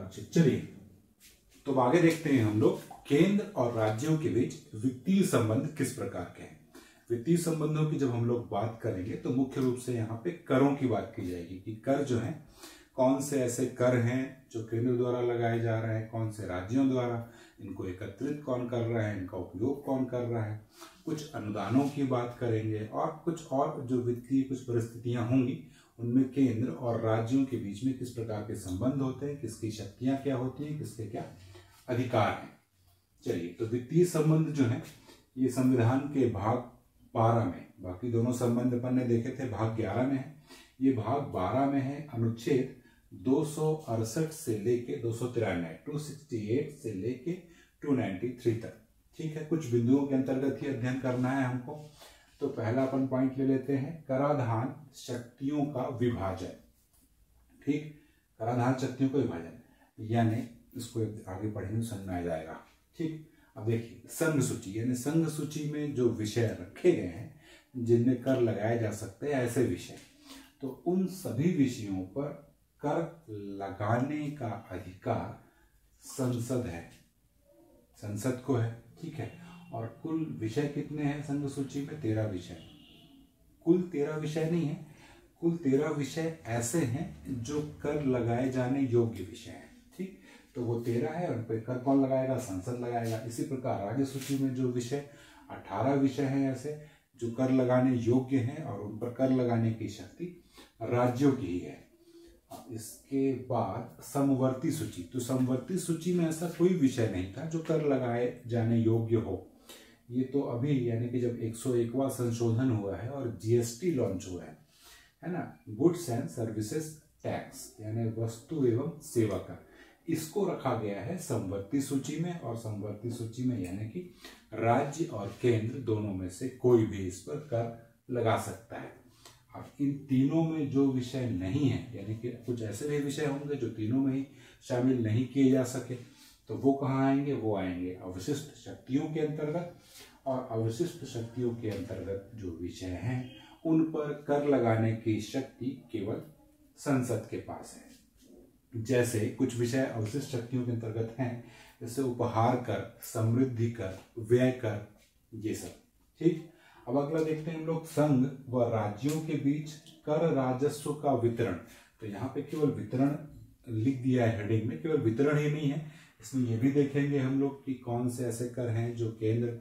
राज्य। चलिए तो अब आगे देखते हैं हम लोग केंद्र और राज्यों के बीच वित्तीय संबंध किस प्रकार के हैं। वित्तीय संबंधों की जब हम लोग बात करेंगे तो मुख्य रूप से यहाँ पे करों की बात की जाएगी कि कर जो है कौन से ऐसे कर हैं जो केंद्र द्वारा लगाए जा रहे हैं, कौन से राज्यों द्वारा, इनको एकत्रित कौन कर रहा है, इनका उपयोग कौन कर रहा है। कुछ अनुदानों की बात करेंगे और कुछ और जो वित्तीय कुछ परिस्थितियां होंगी उनमें केंद्र और राज्यों के बीच में किस प्रकार के संबंध होते हैं, किसकी शक्तियां क्या होती हैं, किसके क्या अधिकार हैं। चलिए तो वित्तीय संबंध जो है ये संविधान के भाग 12 में, बाकी दोनों संबंध अपन ने देखे थे भाग 11 में है, ये भाग 12 में है। अनुच्छेद 268 से लेके 268 से लेके 293 तक। ठीक है, कुछ बिंदुओं के अंतर्गत ही अध्ययन करना है हमको। तो पहला अपन पॉइंट ले लेते हैं कराधान शक्तियों का विभाजन। ठीक, कराधान शक्तियों का विभाजन, यानी इसको आगे पढ़ेंगे समझ में आ जाएगा। ठीक, अब देखिए संघ सूची, यानी संघ सूची में जो विषय रखे गए हैं जिनमें कर लगाए जा सकते हैं ऐसे विषय, तो उन सभी विषयों पर कर लगाने का अधिकार संसद है, संसद को है। ठीक है, और कुल विषय कितने हैं संघ सूची में? 13 विषय। कुल 13 विषय नहीं है, कुल 13 विषय ऐसे हैं जो कर लगाए जाने योग्य विषय हैं। ठीक, तो वो 13 है और उन पर कर कौन लगाएगा? संसद लगाएगा। इसी प्रकार राज्य सूची में जो विषय 18 विषय हैं ऐसे जो कर लगाने योग्य हैं और उन पर कर लगाने की शक्ति राज्यों की ही है। इसके बाद समवर्ती सूची, तो समवर्ती सूची में ऐसा कोई विषय नहीं था जो कर लगाए जाने योग्य हो। ये तो अभी यानी कि जब 101वां संशोधन हुआ है और जीएसटी लॉन्च हुआ है ना, गुड्स एंड सर्विसेज टैक्स यानी वस्तु एवं सेवा कर, इसको रखा गया है समवर्ती सूची में। और समवर्ती सूची में यानी कि राज्य और केंद्र दोनों में से कोई भी इस पर कर लगा सकता है। अब इन तीनों में जो विषय नहीं है, यानी कि कुछ ऐसे भी विषय होंगे जो तीनों में ही शामिल नहीं किए जा सके, तो वो कहाँ आएंगे? वो आएंगे अवशिष्ट शक्तियों के अंतर्गत। और अवशिष्ट शक्तियों के अंतर्गत जो विषय हैं उन पर कर लगाने की शक्ति केवल संसद के पास है। जैसे कुछ विषय अवशिष्ट शक्तियों के अंतर्गत हैं, जैसे उपहार कर, समृद्धि कर, व्यय कर, ये सब। ठीक, अब अगला देखते हैं हम लोग संघ व राज्यों के बीच कर राजस्व का वितरण। तो यहाँ पे केवल वितरण लिख दिया है हेडिंग में, केवल वितरण ही नहीं है, इसमें ये भी देखेंगे हम लोग कि कौन से ऐसे कर हैं जो केंद्र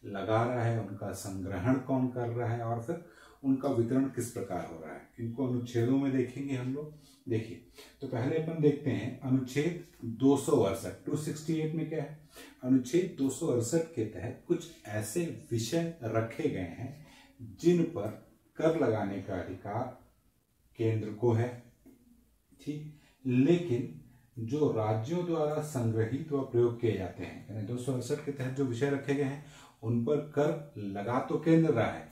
लगा रहा है, उनका संग्रहण कौन कर रहा है और फिर उनका वितरण किस प्रकार हो रहा है। इनको अनुच्छेदों में देखेंगे हम लोग। देखिए तो पहले अपन देखते हैं अनुच्छेद 268, 268 में क्या है? अनुच्छेद 268 के तहत कुछ ऐसे विषय रखे गए हैं जिन पर कर लगाने का अधिकार केंद्र को है। ठीक, लेकिन जो राज्यों द्वारा संग्रहित व प्रयोग किए जाते हैं, यानी 268 के तहत जो विषय रखे गए हैं उन पर कर लगा तो केंद्र रहा है,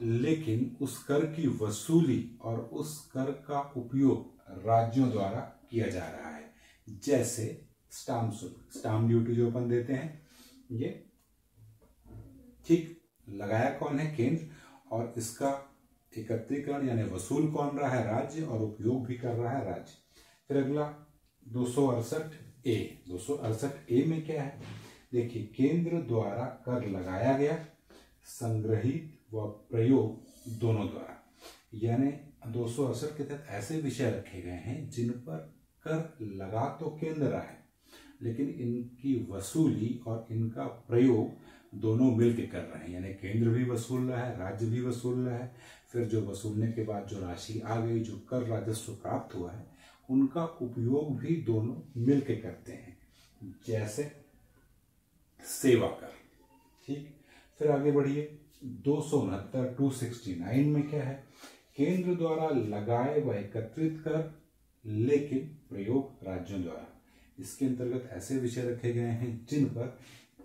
लेकिन उस कर की वसूली और उस कर का उपयोग राज्यों द्वारा किया जा रहा है। जैसे स्टाम्प शुल्क, स्टाम्प ड्यूटी जो अपन देते हैं ये, ठीक, लगाया कौन है? केंद्र, और इसका एकत्रीकरण यानी वसूल कौन रहा है? राज्य, और उपयोग भी कर रहा है राज्य। फिर अगला 268A, 268A में क्या है? देखिए केंद्र द्वारा कर लगाया गया, संग्रहित व प्रयोग दोनों द्वारा, यानी 268 के तहत ऐसे विषय रखे गए हैं जिन पर कर लगा तो केंद्र रहा है, लेकिन इनकी वसूली और इनका प्रयोग दोनों मिलकर कर रहे हैं, यानी केंद्र भी वसूल रहा है, राज्य भी वसूल रहा है। फिर जो वसूलने के बाद जो राशि आ गई, जो कर राजस्व प्राप्त हुआ है, उनका उपयोग भी दोनों मिलकर करते हैं, जैसे सेवा कर। ठीक, फिर आगे बढ़िए 269, 269 में क्या है? केंद्र द्वारा लगाए व एकत्रित कर लेकिन प्रयोग राज्यों द्वारा। इसके अंतर्गत ऐसे विषय रखे गए हैं जिन पर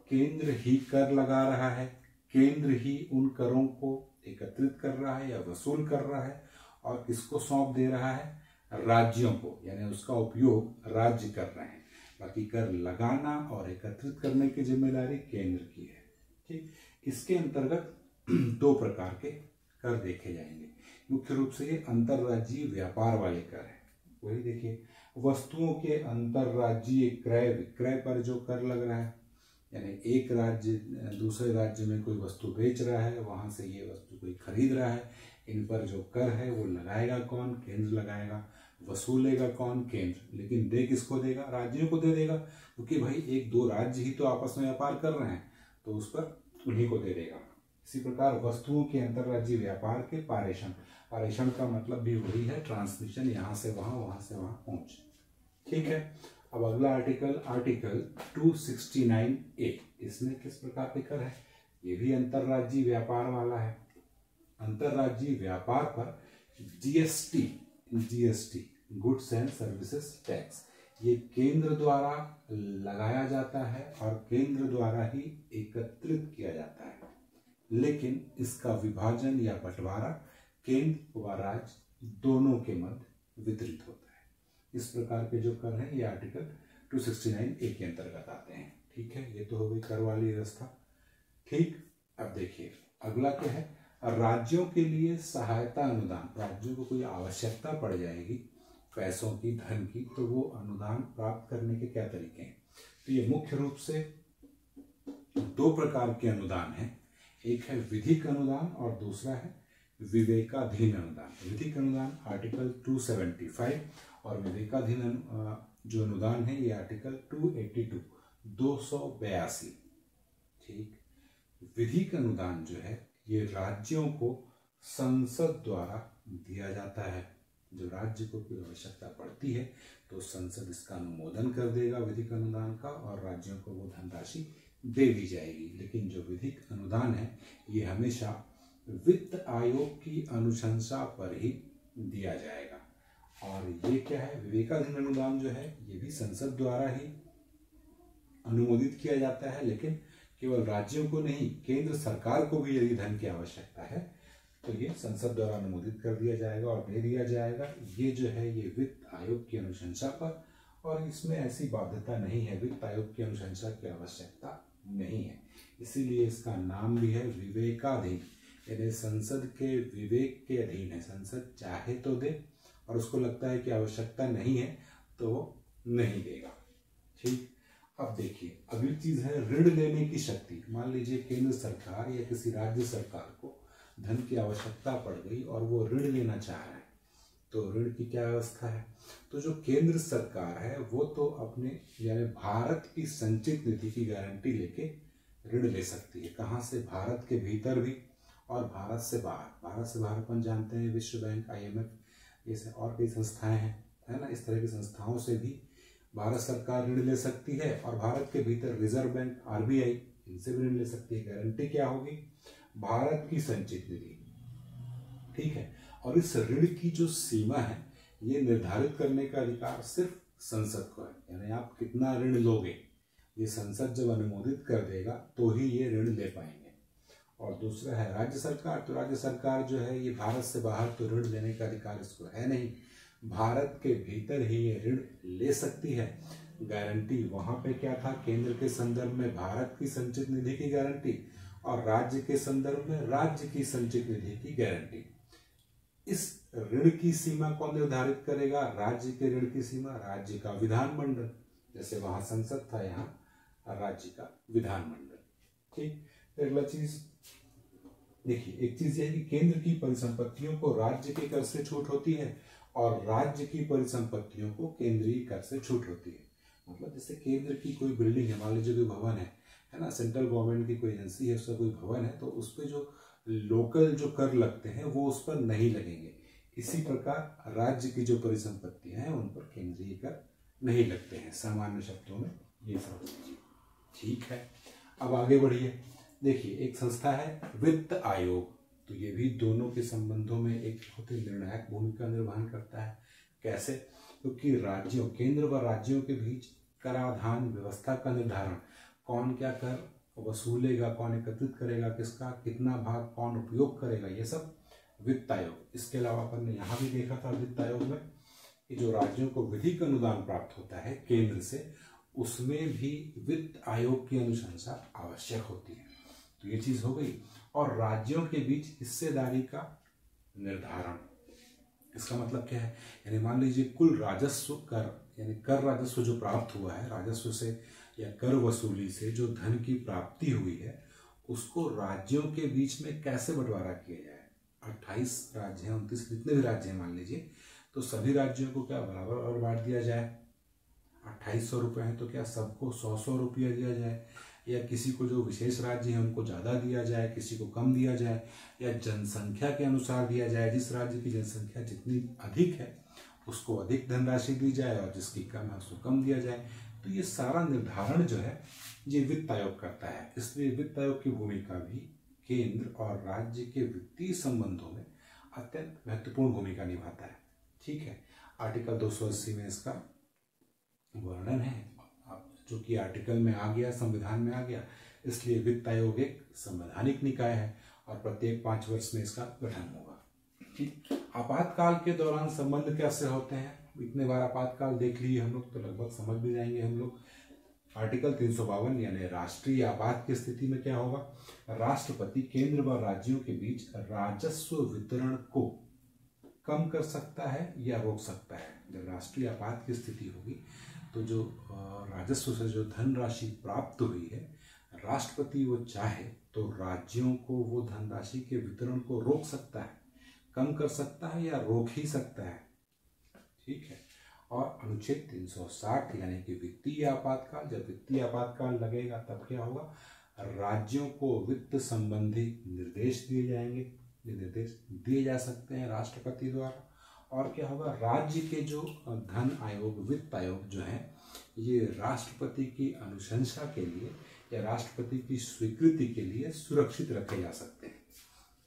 केंद्र ही कर लगा रहा है, केंद्र ही उन करों को एकत्रित कर रहा है या वसूल कर रहा है और इसको सौंप दे रहा है राज्यों को, यानी उसका उपयोग राज्य कर रहे हैं। बाकी कर लगाना और एकत्रित करने की जिम्मेदारी केंद्र की है। ठीक, इसके अंतर्गत 2 प्रकार के कर देखे जाएंगे। मुख्य रूप से ये अंतर्राज्यीय व्यापार वाले कर है। वही देखिए वस्तुओं के अंतरराज्यीय क्रय विक्रय पर जो कर लग रहा है, यानी एक राज्य दूसरे राज्य में कोई वस्तु बेच रहा है, वहां से ये वस्तु कोई खरीद रहा है, इन पर जो कर है वो लगाएगा कौन? केंद्र लगाएगा। वसूलेगा कौन? केंद्र। लेकिन दे किसको देगा? राज्यों को दे देगा, क्योंकि भाई एक दो राज्य ही तो आपस में व्यापार कर रहे हैं, तो उस पर उन्हीं को दे देगा। इसी प्रकार वस्तुओं के अंतरराज्यीय व्यापार के पारेषण, पारेषण का मतलब भी वही है, ट्रांसमिशन, यहाँ से वहां से वहां पहुंच। ठीक है। अब अगला आर्टिकल, आर्टिकल 269A, इसमें किस प्रकार के कर है? ये भी अंतरराज्यीय व्यापार वाला है। अंतरराज्यीय व्यापार पर GST, goods and services tax, ये केंद्र द्वारा लगाया जाता है और केंद्र द्वारा ही एकत्रित किया जाता है, लेकिन इसका विभाजन या बंटवारा केंद्र व राज्य दोनों के मध्य वितरित होता है। इस प्रकार के जो कर हैं ये आर्टिकल 269A के अंतर्गत आते हैं। ठीक है, ये तो हो गई कर वाली व्यवस्था। ठीक, अब देखिए अगला क्या है? राज्यों के लिए सहायता अनुदान। राज्यों को कोई आवश्यकता पड़ जाएगी पैसों की, धन की, तो वो अनुदान प्राप्त करने के क्या तरीके हैं? तो ये मुख्य रूप से दो प्रकार के अनुदान हैं। एक है विधिक अनुदान और दूसरा है विवेकाधीन अनुदान। विधिक अनुदान आर्टिकल 275 और विवेकाधीन जो अनुदान है ये आर्टिकल 282, 282। ठीक, विधिक अनुदान जो है ये राज्यों को संसद द्वारा दिया जाता है। जब राज्य को कोई आवश्यकता पड़ती है तो संसद इसका अनुमोदन कर देगा विधिक अनुदान का, और राज्यों को वो धनराशि दे दी जाएगी। लेकिन जो विधिक अनुदान है ये हमेशा वित्त आयोग की अनुशंसा पर ही दिया जाएगा। और ये क्या है? विवेकाधीन अनुदान जो है ये भी संसद द्वारा ही अनुमोदित किया जाता है, लेकिन केवल राज्यों को नहीं, केंद्र सरकार को भी यदि धन की आवश्यकता है तो ये संसद द्वारा अनुमोदित कर दिया जाएगा और दे दिया जाएगा। ये जो है ये वित्त आयोग की अनुशंसा पर, और इसमें ऐसी बाध्यता नहीं है, वित्त आयोग की अनुशंसा की आवश्यकता नहीं है, इसीलिए इसका नाम भी है विवेकाधीन, यानी संसद के विवेक के अधीन है। संसद चाहे तो दे और उसको लगता है कि आवश्यकता नहीं है तो वो नहीं देगा। ठीक, अब देखिए अगली चीज है ऋण लेने की शक्ति। मान लीजिए केंद्र सरकार या किसी राज्य सरकार को धन की आवश्यकता पड़ गई और वो ऋण लेना चाह रहा है, तो ऋण की क्या व्यवस्था है? तो जो केंद्र सरकार है वो तो अपने यानी भारत की संचित निधि की गारंटी लेके ऋण ले सकती है। कहाँ से? भारत के भीतर भी और भारत से बाहर। भारत से बाहर अपन जानते हैं विश्व बैंक, IMF, ये और कई संस्थाएं हैं, है ना। इस तरह की संस्थाओं से भी भारत सरकार ऋण ले सकती है, और भारत के भीतर रिजर्व बैंक, RBI, इनसे भी ऋण ले सकती है। गारंटी क्या होगी? भारत की संचित निधि। ठीक है, और इस ऋण की जो सीमा है ये निर्धारित करने का अधिकार सिर्फ संसद को है, यानी आप कितना ऋण लोगे ये संसद जब अनुमोदित कर देगा तो ही ये ऋण ले पाएंगे। और दूसरा है राज्य सरकार, तो राज्य सरकार जो है ये भारत से बाहर तो ऋण लेने का अधिकार इसको है नहीं, भारत के भीतर ही ये ऋण ले सकती है। गारंटी वहां पे क्या था? केंद्र के संदर्भ में भारत की संचित निधि की गारंटी और राज्य के संदर्भ में राज्य की संचित निधि की गारंटी। इस ऋण की सीमा कौन निर्धारित करेगा? राज्य के ऋण की सीमा राज्य का विधानमंडल, जैसे वहां संसद था यहाँ राज्य का विधानमंडल। ठीक, अगला चीज देखिए, एक चीज यह है कि केंद्र की परिसंपत्तियों को राज्य के कर से छूट होती है और राज्य की परिसंपत्तियों को केंद्रीय कर से छूट होती है। मतलब जैसे केंद्र की कोई बिल्डिंग है, मान लीजिए कोई भवन है ना, सेंट्रल गवर्नमेंट की कोई एजेंसी है, उसका कोई भवन है, तो उस पर जो लोकल जो कर लगते हैं वो उस पर नहीं लगेंगे। इसी प्रकार राज्य की जो परिसंपत्तियां हैं उन पर केंद्रीय कर नहीं लगते हैं। सामान्य शब्दों में ये समझ लीजिए। ठीक है, अब आगे बढ़िए। देखिए एक संस्था है वित्त आयोग, तो ये भी दोनों के संबंधों में एक बहुत ही निर्णायक भूमिका निर्वहन करता है। कैसे? क्योंकि राज्यों, केंद्र व राज्यों के बीच कराधान व्यवस्था का निर्धारण, कौन क्या कर वसूलेगा, कौन एकत्रित करेगा, किसका कितना भाग कौन उपयोग करेगा, ये सब वित्त आयोग। इसके अलावा अपन ने यहाँ भी देखा था वित्त आयोग में कि जो राज्यों को विधिक अनुदान प्राप्त होता है केंद्र से, उसमें भी वित्त आयोग की अनुशंसा आवश्यक होती है। तो ये चीज हो गई। और राज्यों के बीच हिस्सेदारी का निर्धारण, इसका मतलब क्या है? यानी मान लीजिए कुल राजस्व कर यानी कर राजस्व जो प्राप्त हुआ है, राजस्व से या कर वसूली से जो धन की प्राप्ति हुई है, उसको राज्यों के बीच में कैसे बंटवारा किया जाए। 28 राज्य हैं, 29 जितने भी राज्य हैं मान लीजिए, तो सभी राज्यों को क्या बराबर बांट दिया जाए। 2800 रुपये हैं तो क्या सबको 100-100 रुपया दिया जाए, या किसी को जो विशेष राज्य है उनको ज़्यादा दिया जाए, किसी को कम दिया जाए, या जनसंख्या के अनुसार दिया जाए। जिस राज्य की जनसंख्या जितनी अधिक है उसको अधिक धनराशि दी जाए और जिसकी कम है उसको कम दिया जाए। तो ये सारा निर्धारण जो है ये वित्त आयोग करता है। इसलिए वित्त आयोग की भूमिका भी केंद्र और राज्य के वित्तीय संबंधों में अत्यंत महत्वपूर्ण भूमिका निभाता है। ठीक है, आर्टिकल 280 में इसका वर्णन है, जो कि आर्टिकल में आ गया, संविधान में आ गया। इसलिए वित्त आयोग एक संवैधानिक निकाय है और प्रत्येक 5 वर्ष में इसका गठन होगा। ठीक, आपातकाल के दौरान संबंध कैसे होते हैं, इतने बार आपातकाल देख लिए हम लोग तो लगभग समझ भी जाएंगे हम लोग। आर्टिकल 352 यानी राष्ट्रीय आपात की स्थिति में क्या होगा, राष्ट्रपति केंद्र व राज्यों के बीच राजस्व वितरण को कम कर सकता है या रोक सकता है। जब राष्ट्रीय आपात की स्थिति होगी तो जो राजस्व से जो धनराशि प्राप्त हुई है, राष्ट्रपति वो चाहे तो राज्यों को वो धनराशि के वितरण को रोक सकता है, कम कर सकता है या रोक ही सकता है। ठीक है, और अनुच्छेद 360 यानी कि वित्तीय आपातकाल, जब वित्तीय आपातकाल लगेगा तब क्या होगा, राज्यों को वित्त संबंधी निर्देश दिए जाएंगे। ये निर्देश दिए जा सकते हैं राष्ट्रपति द्वारा। और क्या होगा, राज्य के जो धन आयोग, वित्त आयोग जो है, ये राष्ट्रपति की अनुशंसा के लिए या राष्ट्रपति की स्वीकृति के लिए सुरक्षित रखे जा सकते हैं।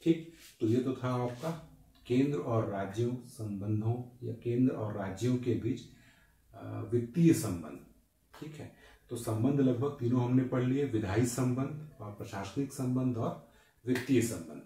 ठीक, तो ये तो था आपका केंद्र और राज्यों संबंधों या केंद्र और राज्यों के बीच वित्तीय संबंध। ठीक है, तो संबंध लगभग तीनों हमने पढ़ लिए, विधायी संबंध और प्रशासनिक संबंध और वित्तीय संबंध।